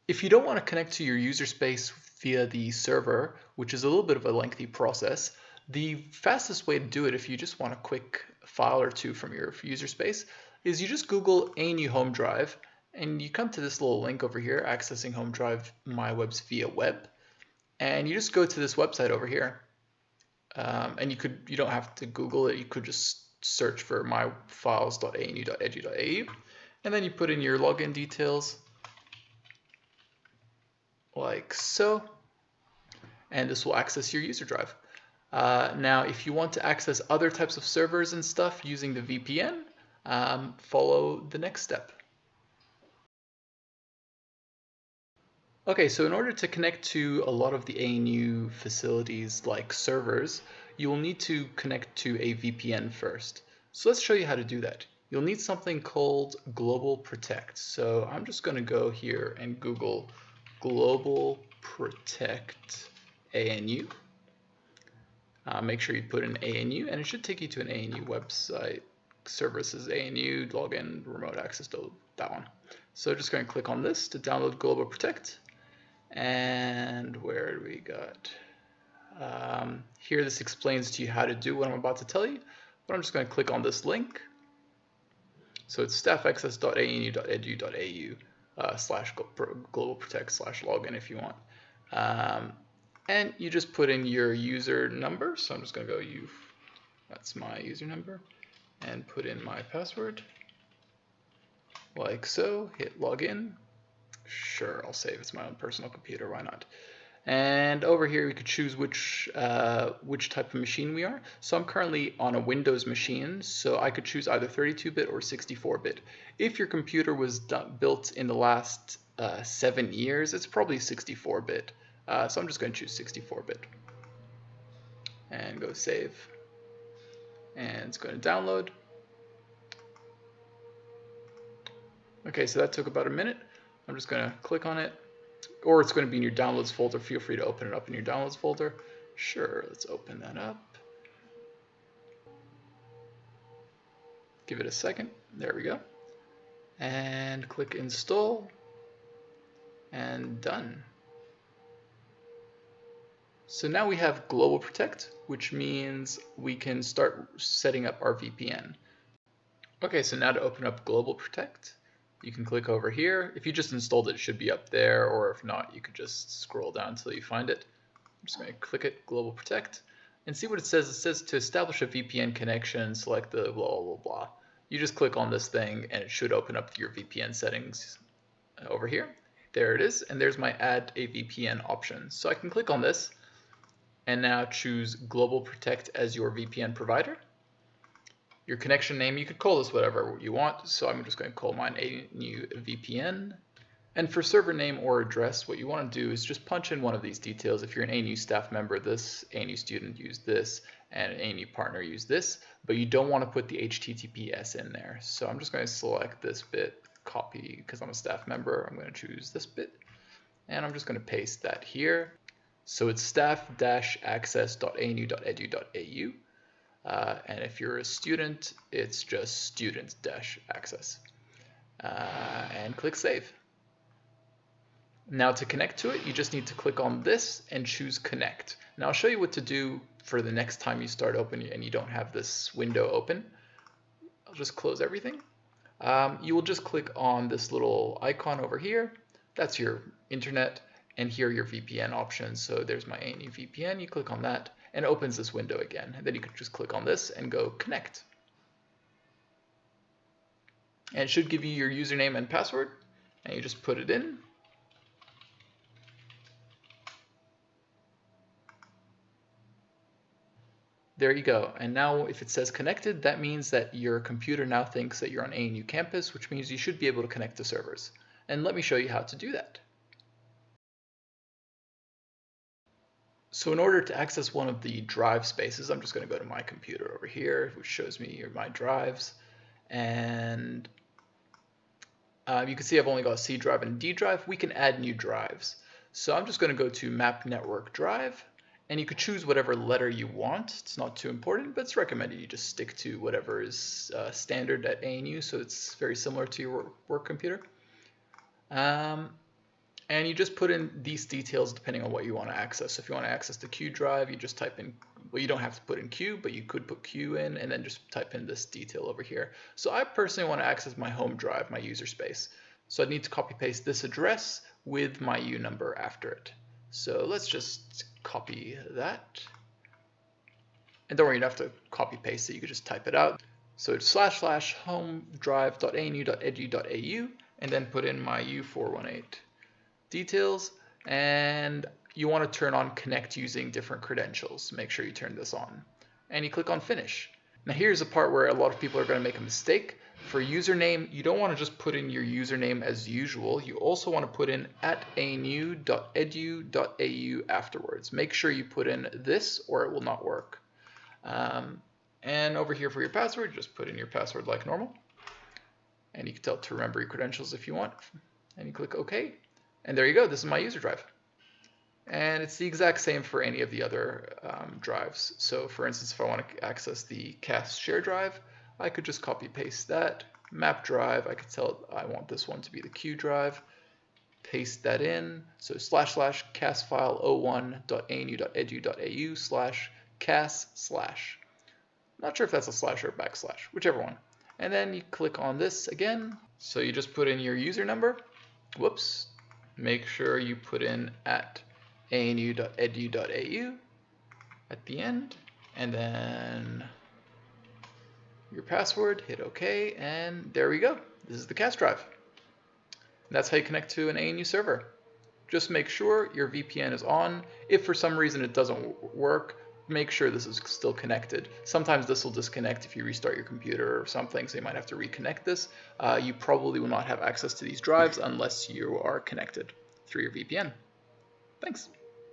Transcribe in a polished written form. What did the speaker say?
If you don't want to connect to your user space via the server, which is a little bit of a lengthy process, the fastest way to do it if you just want a quick file or two from your user space is you just Google ANU Home Drive and you come to this little link over here, accessing Home Drive My Webs via web, and you just go to this website over here. And you don't have to Google it, you could just search for myfiles.anu.edu.au, and then you put in your login details like so, and this will access your user drive. Now, if you want to access other types of servers and stuff using the VPN, follow the next step. Okay, so in order to connect to a lot of the ANU facilities like servers, you will need to connect to a VPN first. So let's show you how to do that. You'll need something called Global Protect. So I'm just going to go here and Google Global Protect ANU. Make sure you put in ANU, and it should take you to an ANU website. Services ANU, login, remote access to that one. So just going to click on this to download Global Protect. And where do we got? Here this explains to you how to do what I'm about to tell you, but I'm just going to click on this link. So it's staffaccess.anu.edu.au /global protect /login if you want. And you just put in your user number. So I'm just going to go that's my user number, and put in my password like so. Hit login. Sure, I'll save. It's my own personal computer. Why not? And over here, we could choose which type of machine we are. So I'm currently on a Windows machine, so I could choose either 32-bit or 64-bit. If your computer was built in the last 7 years, it's probably 64-bit. So I'm just going to choose 64-bit. And go save. And it's going to download. Okay, so that took about a minute. I'm just going to click on it, or it's going to be in your downloads folder. Feel free to open it up in your downloads folder. Sure, let's open that up. Give it a second. There we go. And click install, and done. So now we have Global Protect, which means we can start setting up our VPN. Okay, so now to open up Global Protect, you can click over here. If you just installed it, it should be up there, or if not, you could just scroll down until you find it. I'm just going to click it, Global Protect, and see what it says. It says to establish a VPN connection, select the blah, blah, blah. You just click on this thing, and it should open up your VPN settings over here. There it is, and there's my Add a VPN option. So I can click on this, and now choose Global Protect as your VPN provider. Your connection name, you could call this whatever you want, so I'm just going to call mine ANU VPN. And for server name or address, what you want to do is just punch in one of these details. If you're an ANU staff member, this, ANU student, use this, and an ANU partner, use this, but you don't want to put the HTTPS in there. So I'm just going to select this bit, copy, because I'm a staff member, I'm going to choose this bit, and I'm just going to paste that here. So it's staff-access.anu.edu.au. And if you're a student, it's just student-access. And click Save. Now to connect to it, you just need to click on this and choose Connect. Now I'll show you what to do for the next time you start open and you don't have this window open. I'll just close everything. You will just click on this little icon over here. That's your internet, and here are your VPN options. So there's my ANU VPN. You click on that, and it opens this window again. And then you can just click on this and go Connect. And it should give you your username and password, and you just put it in. There you go. And now if it says connected, that means that your computer now thinks that you're on ANU campus, which means you should be able to connect to servers. And let me show you how to do that. So in order to access one of the drive spaces, I'm just going to go to my computer over here, which shows me my drives. And you can see I've only got a C drive and a D drive. We can add new drives. So I'm just going to go to Map Network Drive, and you could choose whatever letter you want. It's not too important, but it's recommended you just stick to whatever is standard at ANU, so it's very similar to your work computer. And you just put in these details depending on what you want to access. So if you want to access the Q drive, you just type in, well, you don't have to put in Q, but you could put Q in and then just type in this detail over here. So I personally want to access my home drive, my user space. So I need to copy paste this address with my U number after it. So let's just copy that. And don't worry, you don't have to copy paste it, you can just type it out. So it's //homedrive.anu.edu.au and then put in my U418 details, and you want to turn on connect using different credentials. Make sure you turn this on. And you click on finish. Now here's a part where a lot of people are going to make a mistake. For username, you don't want to just put in your username as usual. You also want to put in @anu.edu.au afterwards. Make sure you put in this or it will not work. And over here for your password, just put in your password like normal. And you can tell it to remember your credentials if you want. And you click OK. And there you go. This is my user drive. And it's the exact same for any of the other drives. So for instance, if I want to access the CAS share drive, I could just copy paste that. Map drive, I could tell it I want this one to be the Q drive. Paste that in. So //casfile01.anu.edu.au/cas/. Not sure if that's a slash or a backslash, whichever one. And then you click on this again. So you just put in your user number. Whoops. Make sure you put in @anu.edu.au at the end. And then your password, hit OK, and there we go. This is the CAS drive. And that's how you connect to an ANU server. Just make sure your VPN is on. If for some reason it doesn't work, make sure this is still connected. Sometimes this will disconnect if you restart your computer or something, so you might have to reconnect this. You probably will not have access to these drives unless you are connected through your VPN. Thanks.